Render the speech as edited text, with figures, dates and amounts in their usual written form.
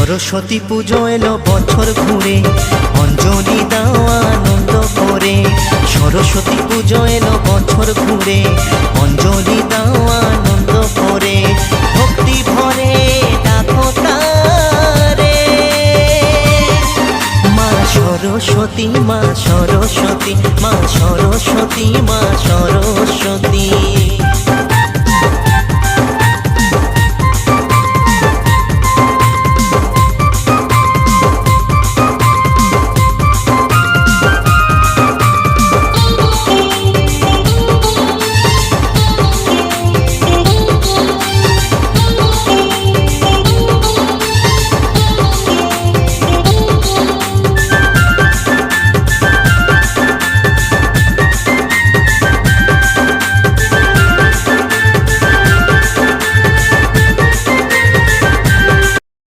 সরস্বতী পুজো এলো বছর ঘুরে, অঞ্জলি দাও আনন্দ করে। সরস্বতী পুজো এলো বছর ঘুরে, অঞ্জলি দাও আনন্দ করে। ভক্তি ভরে ডাকো তারে, মা সরস্বতী, মা সরস্বতী, মা সরস্বতী, মা সরস্বতী।